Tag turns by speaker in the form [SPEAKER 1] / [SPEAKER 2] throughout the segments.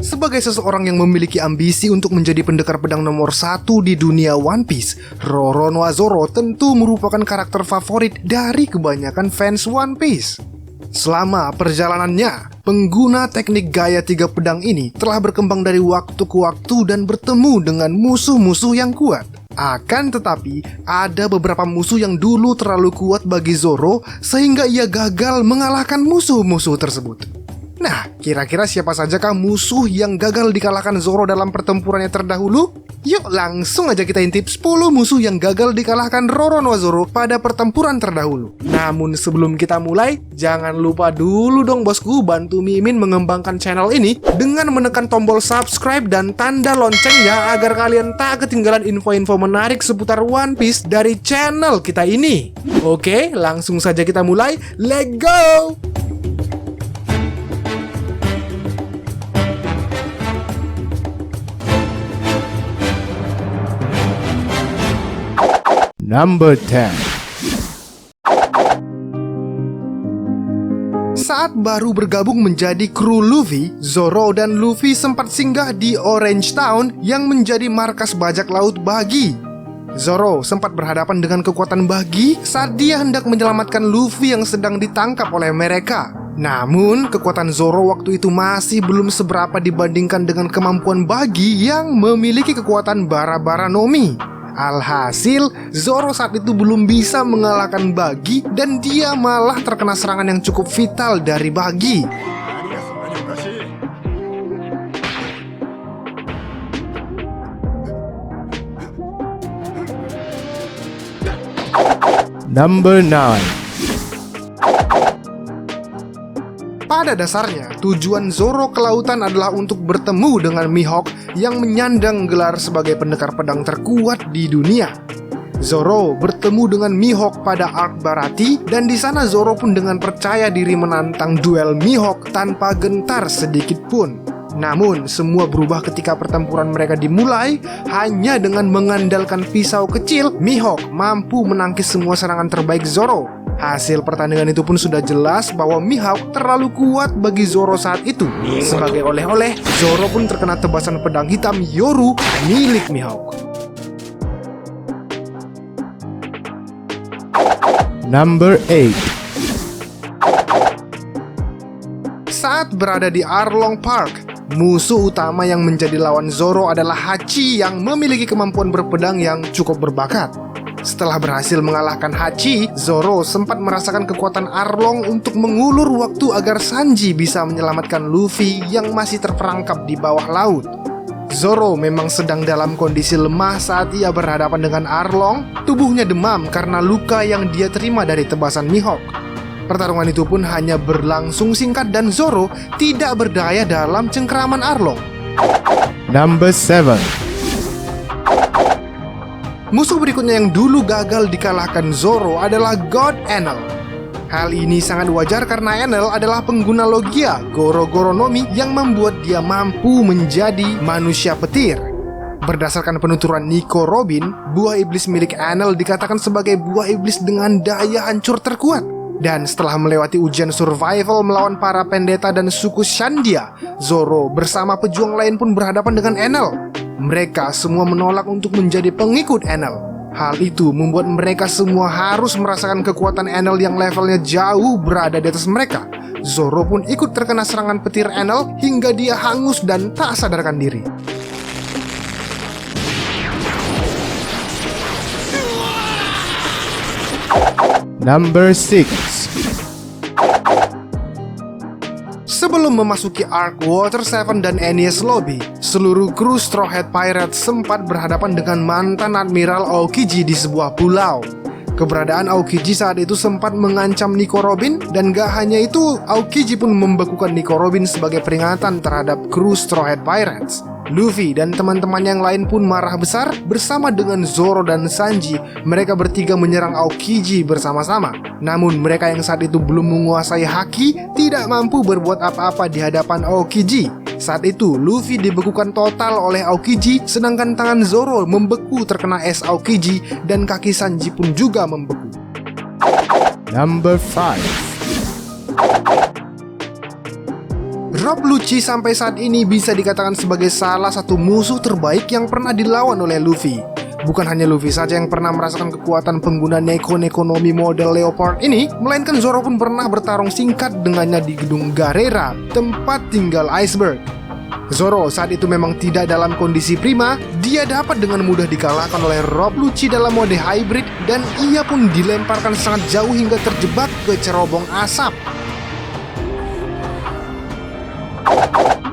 [SPEAKER 1] Sebagai seseorang yang memiliki ambisi untuk menjadi pendekar pedang nomor 1 di dunia One Piece, Roronoa-Zoro tentu merupakan karakter favorit dari kebanyakan fans One Piece. Selama perjalanannya, pengguna teknik gaya 3 pedang ini telah berkembang dari waktu ke waktu dan bertemu dengan musuh-musuh yang kuat. Akan tetapi, ada beberapa musuh yang dulu terlalu kuat bagi Zoro sehingga ia gagal mengalahkan musuh-musuh tersebut. Nah, kira-kira siapa sajakah musuh yang gagal dikalahkan Zoro dalam pertempurannya terdahulu? Yuk langsung aja kita intip 10 musuh yang gagal dikalahkan Roronoa-Zoro pada pertempuran terdahulu. Namun sebelum kita mulai, jangan lupa dulu dong bosku bantu Mimin mengembangkan channel ini dengan menekan tombol subscribe dan tanda loncengnya agar kalian tak ketinggalan info-info menarik seputar One Piece dari channel kita ini. Oke, langsung saja kita mulai. Let's go!
[SPEAKER 2] Number 10.
[SPEAKER 1] Saat baru bergabung menjadi kru Luffy, Zoro dan Luffy sempat singgah di Orange Town yang menjadi markas bajak laut Buggy. Zoro sempat berhadapan dengan kekuatan Buggy saat dia hendak menyelamatkan Luffy yang sedang ditangkap oleh mereka. Namun, kekuatan Zoro waktu itu masih belum seberapa dibandingkan dengan kemampuan Buggy yang memiliki kekuatan Bara-Bara no Mi. Alhasil, Zoro saat itu belum bisa mengalahkan Buggy dan dia malah terkena serangan yang cukup vital dari Buggy.
[SPEAKER 2] Number 9.
[SPEAKER 1] Pada dasarnya, tujuan Zoro ke lautan adalah untuk bertemu dengan Mihawk yang menyandang gelar sebagai pendekar pedang terkuat di dunia. Zoro bertemu dengan Mihawk pada Arc Barati dan di sana Zoro pun dengan percaya diri menantang duel Mihawk tanpa gentar sedikit pun. Namun, semua berubah ketika pertempuran mereka dimulai. Hanya dengan mengandalkan pisau kecil, Mihawk mampu menangkis semua serangan terbaik Zoro. Hasil pertandingan itu pun sudah jelas bahwa Mihawk terlalu kuat bagi Zoro saat itu. Sebagai oleh-oleh, Zoro pun terkena tebasan pedang hitam Yoru milik Mihawk.
[SPEAKER 2] Number 8.
[SPEAKER 1] Saat berada di Arlong Park, musuh utama yang menjadi lawan Zoro adalah Hachi yang memiliki kemampuan berpedang yang cukup berbakat. Setelah berhasil mengalahkan Hachi, Zoro sempat merasakan kekuatan Arlong untuk mengulur waktu agar Sanji bisa menyelamatkan Luffy yang masih terperangkap di bawah laut. Zoro memang sedang dalam kondisi lemah saat ia berhadapan dengan Arlong. Tubuhnya demam karena luka yang dia terima dari tebasan Mihawk. Pertarungan itu pun hanya berlangsung singkat dan Zoro tidak berdaya dalam cengkeraman Arlong.
[SPEAKER 2] Number 7.
[SPEAKER 1] Musuh berikutnya yang dulu gagal dikalahkan Zoro adalah God Enel. Hal ini sangat wajar karena Enel adalah pengguna logia Goro-Goro no Mi yang membuat dia mampu menjadi manusia petir. Berdasarkan penuturan Nico Robin, buah iblis milik Enel dikatakan sebagai buah iblis dengan daya hancur terkuat. Dan setelah melewati ujian survival melawan para pendeta dan suku Shandia, Zoro bersama pejuang lain pun berhadapan dengan Enel. Mereka semua menolak untuk menjadi pengikut Enel. Hal itu membuat mereka semua harus merasakan kekuatan Enel yang levelnya jauh berada di atas mereka. Zoro pun ikut terkena serangan petir Enel hingga dia hangus dan tak sadarkan diri.
[SPEAKER 2] Number 6.
[SPEAKER 1] Sebelum memasuki Arc Water 7 dan Enies Lobby, seluruh kru Straw Hat Pirates sempat berhadapan dengan mantan Admiral Aokiji di sebuah pulau. Keberadaan Aokiji saat itu sempat mengancam Nico Robin, dan gak hanya itu, Aokiji pun membekukan Nico Robin sebagai peringatan terhadap kru Straw Hat Pirates. Luffy dan teman-teman yang lain pun marah besar. Bersama dengan Zoro dan Sanji, mereka bertiga menyerang Aokiji bersama-sama. Namun mereka yang saat itu belum menguasai haki tidak mampu berbuat apa-apa di hadapan Aokiji. Saat itu Luffy dibekukan total oleh Aokiji, sedangkan tangan Zoro membeku terkena es Aokiji dan kaki Sanji pun juga membeku.
[SPEAKER 2] Number 5.
[SPEAKER 1] Rob Lucci sampai saat ini bisa dikatakan sebagai salah satu musuh terbaik yang pernah dilawan oleh Luffy. Bukan hanya Luffy saja yang pernah merasakan kekuatan pengguna Nekonomi model Leopard ini, melainkan Zoro pun pernah bertarung singkat dengannya di gedung Garera, tempat tinggal Iceberg. Zoro saat itu memang tidak dalam kondisi prima, dia dapat dengan mudah dikalahkan oleh Rob Lucci dalam mode hybrid dan ia pun dilemparkan sangat jauh hingga terjebak ke cerobong asap.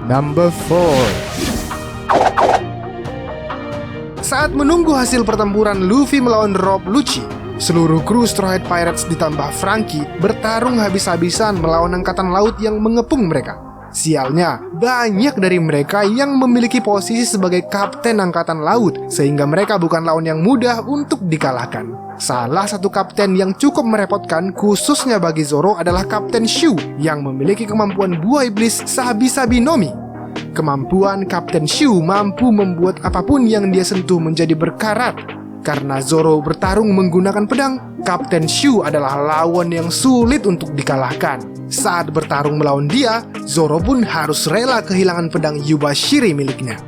[SPEAKER 2] Number 4.
[SPEAKER 1] Saat menunggu hasil pertempuran Luffy melawan Rob Lucci, seluruh kru Straw Hat Pirates ditambah Franky bertarung habis-habisan melawan angkatan laut yang mengepung mereka. Sialnya, banyak dari mereka yang memiliki posisi sebagai kapten angkatan laut, sehingga mereka bukan lawan yang mudah untuk dikalahkan. Salah satu kapten yang cukup merepotkan khususnya bagi Zoro adalah Kapten Shu yang memiliki kemampuan buah iblis Sabi-Sabi Nomi. Kemampuan Kapten Shu mampu membuat apapun yang dia sentuh menjadi berkarat. Karena Zoro bertarung menggunakan pedang, Kapten Shu adalah lawan yang sulit untuk dikalahkan. Saat bertarung melawan dia, Zoro pun harus rela kehilangan pedang Yubashiri miliknya.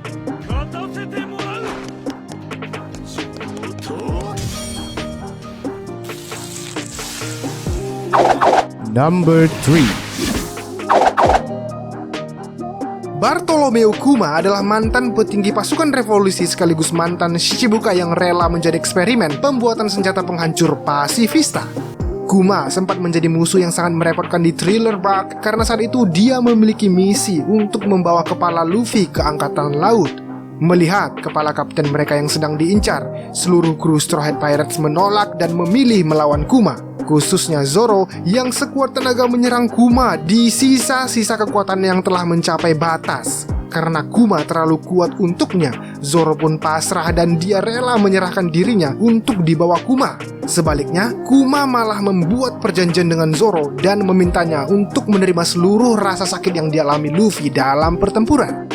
[SPEAKER 2] Number 3.
[SPEAKER 1] Bartolomeo Kuma adalah mantan petinggi pasukan revolusi sekaligus mantan Shichibukai yang rela menjadi eksperimen pembuatan senjata penghancur pasifista. Kuma sempat menjadi musuh yang sangat merepotkan di Thriller Bark karena saat itu dia memiliki misi untuk membawa kepala Luffy ke angkatan laut. Melihat kepala kapten mereka yang sedang diincar, seluruh kru Straw Hat Pirates menolak dan memilih melawan Kuma. Khususnya Zoro yang sekuat tenaga menyerang Kuma di sisa-sisa kekuatan yang telah mencapai batas. Karena Kuma terlalu kuat untuknya, Zoro pun pasrah dan dia rela menyerahkan dirinya untuk dibawa Kuma. Sebaliknya, Kuma malah membuat perjanjian dengan Zoro dan memintanya untuk menerima seluruh rasa sakit yang dialami Luffy dalam pertempuran.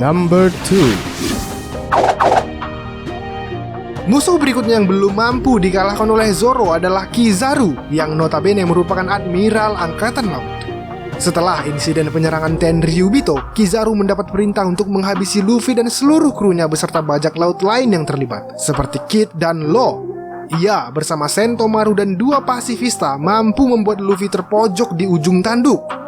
[SPEAKER 2] Number 2.
[SPEAKER 1] Musuh berikutnya yang belum mampu dikalahkan oleh Zoro adalah Kizaru yang notabene merupakan admiral angkatan laut. Setelah insiden penyerangan Tenryubito, Kizaru mendapat perintah untuk menghabisi Luffy dan seluruh krunya beserta bajak laut lain yang terlibat, seperti Kid dan Law. Ia bersama Sentomaru dan dua pasifista mampu membuat Luffy terpojok di ujung tanduk.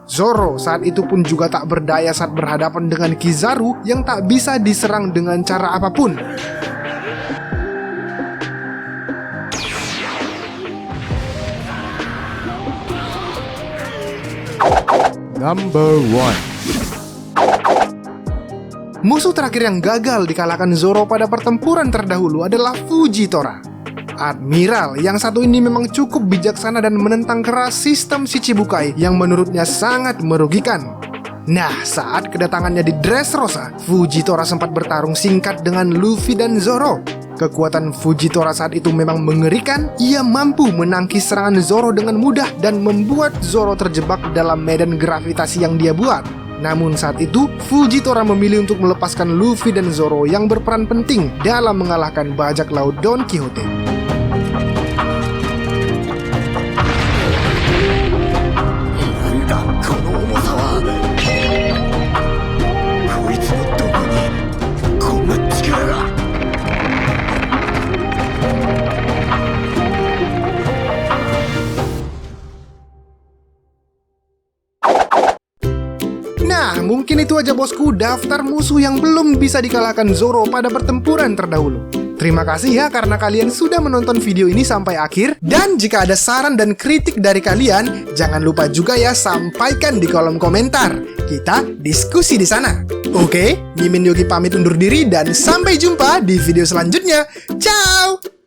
[SPEAKER 1] Zoro saat itu pun juga tak berdaya saat berhadapan dengan Kizaru yang tak bisa diserang dengan cara apapun.
[SPEAKER 2] Number 1.
[SPEAKER 1] Musuh terakhir yang gagal dikalahkan Zoro pada pertempuran terdahulu adalah Fujitora. Admiral yang satu ini memang cukup bijaksana dan menentang keras sistem Shichibukai yang menurutnya sangat merugikan. Nah, saat kedatangannya di Dressrosa, Fujitora sempat bertarung singkat dengan Luffy dan Zoro. Kekuatan Fujitora saat itu memang mengerikan. Ia mampu menangkis serangan Zoro dengan mudah dan membuat Zoro terjebak dalam medan gravitasi yang dia buat. Namun saat itu, Fujitora memilih untuk melepaskan Luffy dan Zoro yang berperan penting dalam mengalahkan bajak laut Don Quixote. Nah, mungkin itu aja bosku daftar musuh yang belum bisa dikalahkan Zoro pada pertempuran terdahulu. Terima kasih ya karena kalian sudah menonton video ini sampai akhir. Dan jika ada saran dan kritik dari kalian, jangan lupa juga ya sampaikan di kolom komentar. Kita diskusi di sana. Oke, Mimin Yogi pamit undur diri dan sampai jumpa di video selanjutnya. Ciao!